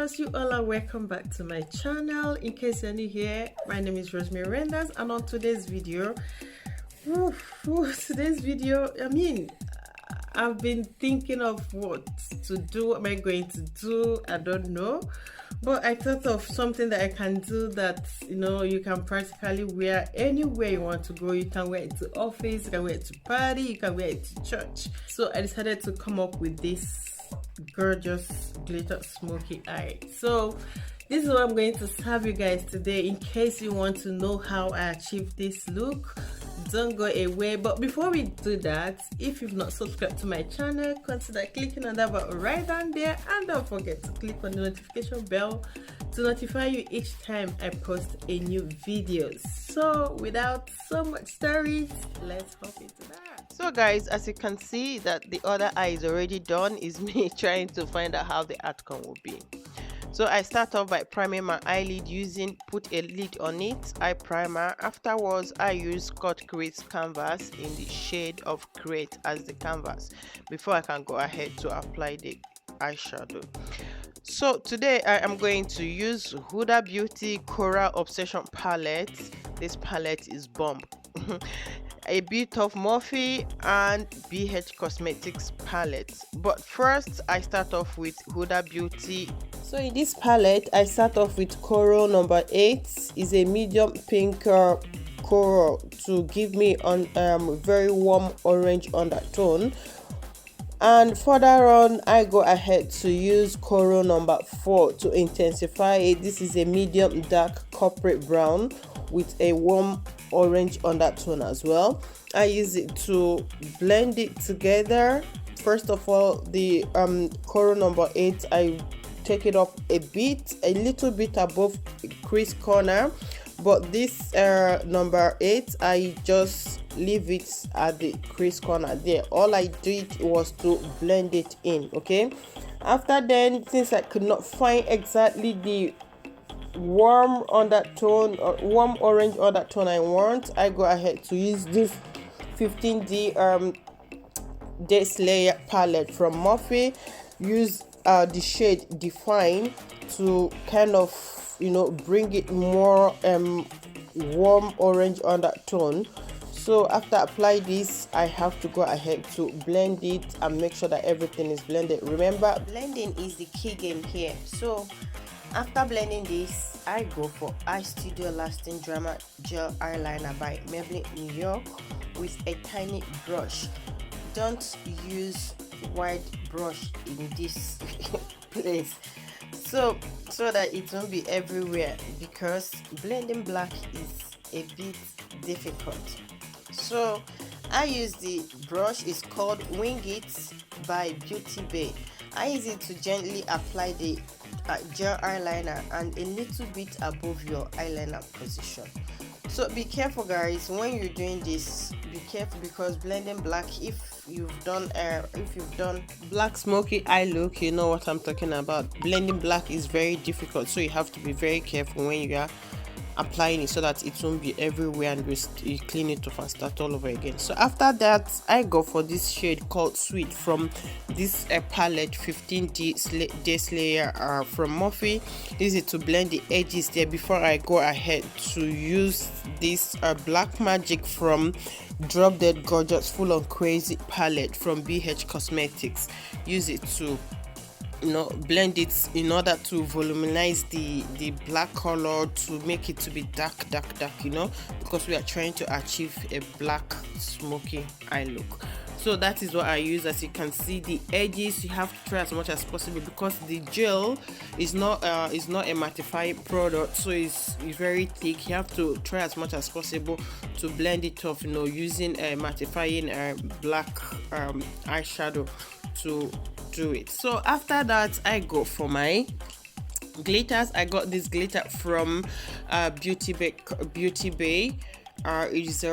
viewers, you all are welcome back to my channel. In case you're new here, my name is Rosemary Renders, and on today's video, I've been thinking of what to do. What am I going to do? I don't know, but I thought of something that I can do that you can practically wear anywhere you want to go. You can wear it to office, you can wear it to party, you can wear it to church. So I decided to come up with this gorgeous glitter smoky eye. So this is what I'm going to serve you guys today. In case you want to know how I achieved this look, don't go away. But before we do that, if you've not subscribed to my channel, consider clicking on that button right down there, and don't forget to click on the notification bell to notify you each time I post a new video. So without so much stories, let's hop into that. So guys, as you can see that the other eye is already done, is me trying to find out how the outcome will be. So I start off by priming my eyelid using put a lid on it, eye primer. Afterwards, I use cut crease canvas in the shade of Create as the canvas before I can go ahead to apply the eyeshadow. So today I am going to use Huda Beauty Coral Obsession palette. This palette is Balm. A bit of Morphe and BH Cosmetics palette, but first I start off with Huda Beauty. So in this palette I start off with Coral number 8. Is a medium pink coral to give me on very warm orange undertone, and further on I go ahead to use Coral number 4 to intensify it. This is a medium dark corporate brown with a warm orange undertone as well. I use it to blend it together. First of all, the Coral number 8, I take it up a little bit above crease corner, but this number 8 I just leave it at the crease corner there. All I did was to blend it in. Okay, after then, since I could not find exactly the warm undertone or warm orange undertone I want, I go ahead to use this 15D DaySlayer palette from Morphe. Use the shade Define to kind of bring it more warm orange undertone. So after apply this, I have to go ahead to blend it and make sure that everything is blended. Remember, blending is the key game here. So after blending this, I go for Eye Studio Lasting Drama Gel Eyeliner by Maybelline New York with a tiny brush. Don't use wide brush in this place so that it won't be everywhere, because blending black is a bit difficult. So I use the brush, it's called Wing It by Beauty Bay. I use it to gently apply the gel eyeliner and a little bit above your eyeliner position. So be careful guys when you're doing this. Be careful, because blending black, if you've done black smoky eye look, you know what I'm talking about. Blending black is very difficult, so you have to be very careful when you are applying it so that it won't be everywhere, and you clean it off and start all over again. So after that, I go for this shade called Sweet from this palette 15D DaySlayer from Morphe. This is to blend the edges there before I go ahead to use this Black Magic from Drop Dead Gorgeous Full On Crazy palette from BH Cosmetics. Use it to blend it in order to voluminize the black color, to make it to be dark, because we are trying to achieve a black smoky eye look. So that is what I use. As you can see, the edges you have to try as much as possible, because the gel is not a mattifying product, so it's very thick. You have to try as much as possible to blend it off, using a mattifying black eyeshadow to do it. So after that, I go for my glitters. I got this glitter from Beauty Bay. It's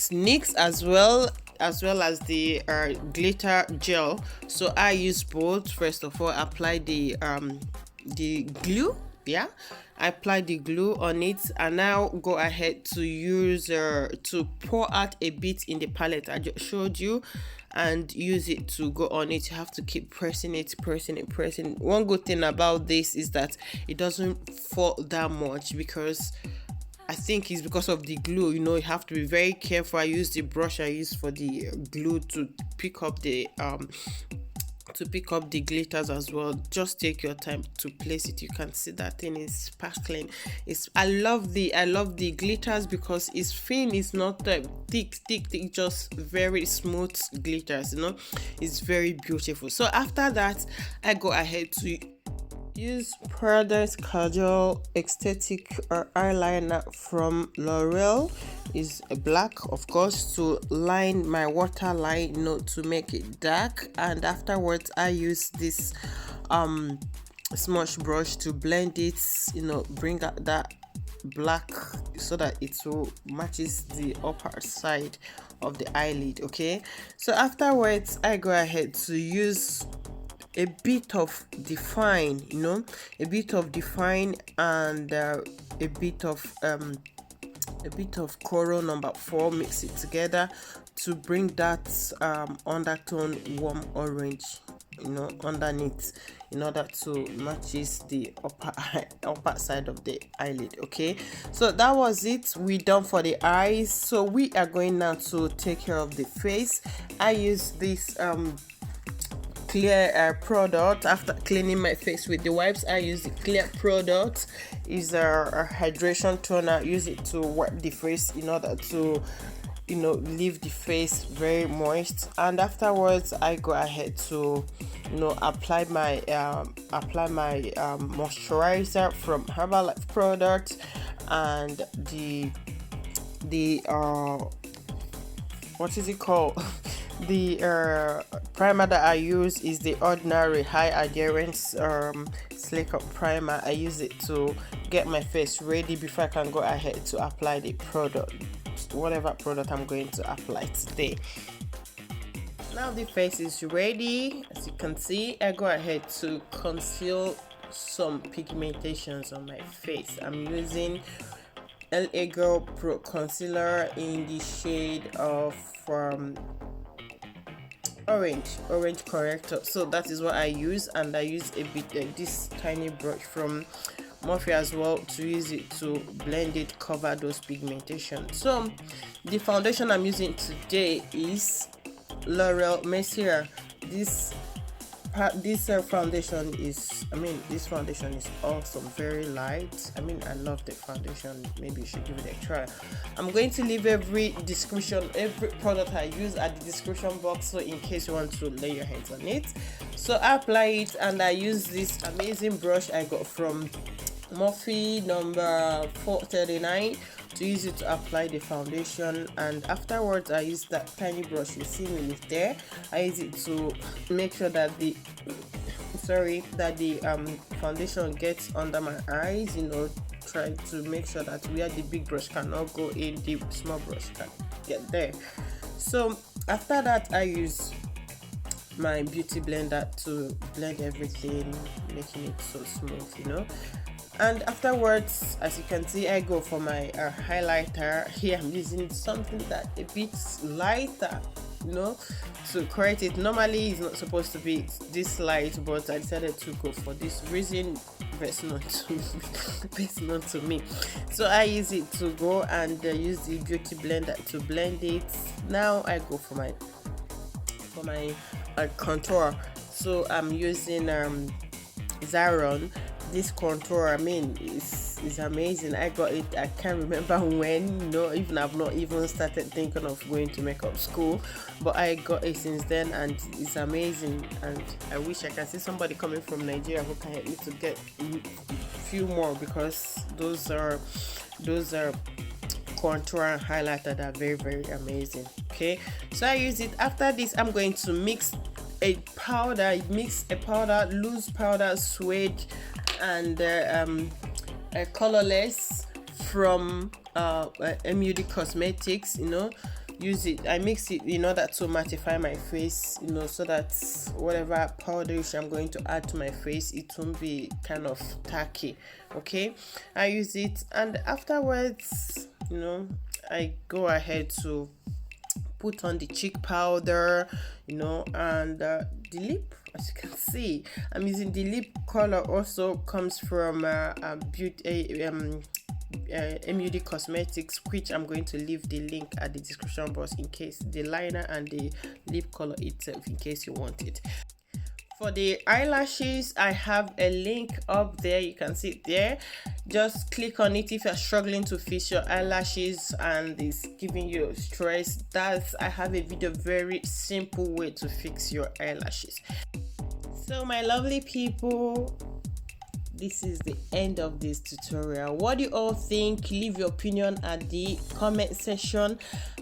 NYX as well as the glitter gel. So I use both. First of all, apply the glue. Yeah, I apply the glue on it, and now go ahead to use to pour out a bit in the palette I just showed you. and use it to go on it. You have to keep pressing it. One good thing about this is that it doesn't fall that much, because I think it's because of the glue. You know, you have to be very careful. I use the brush I use for the glue to pick up the glitters as well. Just take your time to place it. You can see that thing is sparkling. I love the glitters because it's thin, it's not thick, just very smooth glitters, you know. It's very beautiful. So after that, I go ahead to use Paradise Casual Aesthetic eyeliner from L'Oreal. Is a black, of course, to line my waterline, you know, to make it dark. And afterwards I use this smudge brush to blend it, you know, bring out that black so that it will matches the upper side of the eyelid. Okay, so afterwards I go ahead to use a bit of define, you know, a bit of define and a bit of coral number 4, mix it together to bring that undertone warm orange, you know, underneath, in order to matches the upper side of the eyelid. Okay, so that was it. We done for the eyes, so we are going now to take care of the face. I use this clear product. After cleaning my face with the wipes, I use the clear product. Is a hydration toner. Use it to wipe the face in order to, you know, leave the face very moist. And afterwards I go ahead to, you know, apply my moisturizer from Herbalife product, and the what is it called? The primer that I use is the Ordinary High Adherence Sleek Up Primer. I use it to get my face ready before I can go ahead to apply the product, whatever product I'm going to apply today. Now the face is ready. As you can see, I go ahead to conceal some pigmentations on my face. I'm using LA Girl Pro Concealer in the shade of orange corrector. So that is what I use, and I use a bit this tiny brush from Morphe as well to use it to blend it, cover those pigmentations. So the foundation I'm using today is L'Oreal Messier. This foundation is, this foundation is awesome, very light. I love the foundation. Maybe you should give it a try. I'm going to leave every product I use at the description box, so in case you want to lay your hands on it. So I apply it, and I use this amazing brush I got from Morphe number 439 to use it to apply the foundation. And afterwards I use that tiny brush you see me there. I use it to make sure that the foundation gets under my eyes, you know, try to make sure that where the big brush cannot go in, the small brush can get there. So after that I use my beauty blender to blend everything, making it so smooth, you know. And afterwards, as you can see, I go for my highlighter. Here I'm using something that a bit lighter, you know, to correct it. Normally it's not supposed to be this light, but I decided to go for this reason best known to me. So I use it to go and use the beauty blender to blend it. Now I go for my contour. So I'm using Zaron. This contour, is amazing. I got it, I can't remember when, you know, even I've not even started thinking of going to makeup school, but I got it since then, and it's amazing. And I wish I can see somebody coming from Nigeria who can help me to get a few more, because those are contour and highlighter that are very, very amazing. Okay, so I use it. After this, I'm going to mix a powder, loose powder, suede, and a colorless from MUD Cosmetics, you know. Use it, I mix it in order to mattify my face, you know, so that whatever powderish I'm going to add to my face, it won't be kind of tacky. Okay, I use it, and afterwards, you know, I go ahead to put on the cheek powder, you know, and the lip. As you can see, I'm using the lip color, also comes from MUD Cosmetics, which I'm going to leave the link at the description box in case, the liner and the lip color itself, in case you want it. For the eyelashes, I have a link up there, you can see it there. Just click on it if you're struggling to fix your eyelashes and it's giving you stress. I have a video, very simple way to fix your eyelashes. So my lovely people, this is the end of this tutorial. What do you all think? Leave your opinion at the comment section,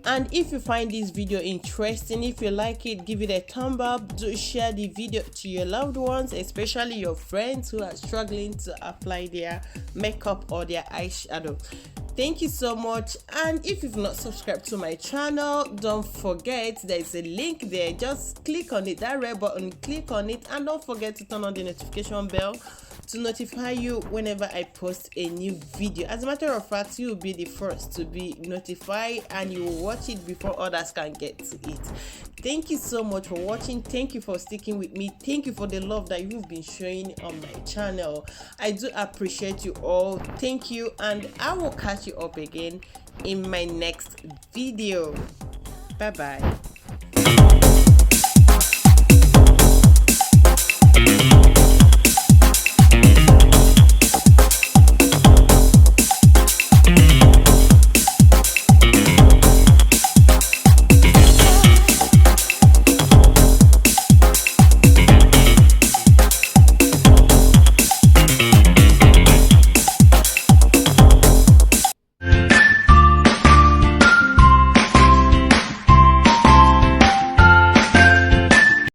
and if you find this video interesting, if you like it, give it a thumb up. Do share the video to your loved ones, especially your friends who are struggling to apply their makeup or their eyeshadow. Thank you so much, and if you've not subscribed to my channel, don't forget there's a link there. Just click on it, that red button, click on it, and don't forget to turn on the notification bell to notify you whenever I post a new video. As a matter of fact, you will be the first to be notified and you will watch it before others can get to it. Thank you so much for watching. Thank you for sticking with me. Thank you for the love that you've been showing on my channel. I do appreciate you all. Thank you, and I will catch you up again in my next video. Bye bye.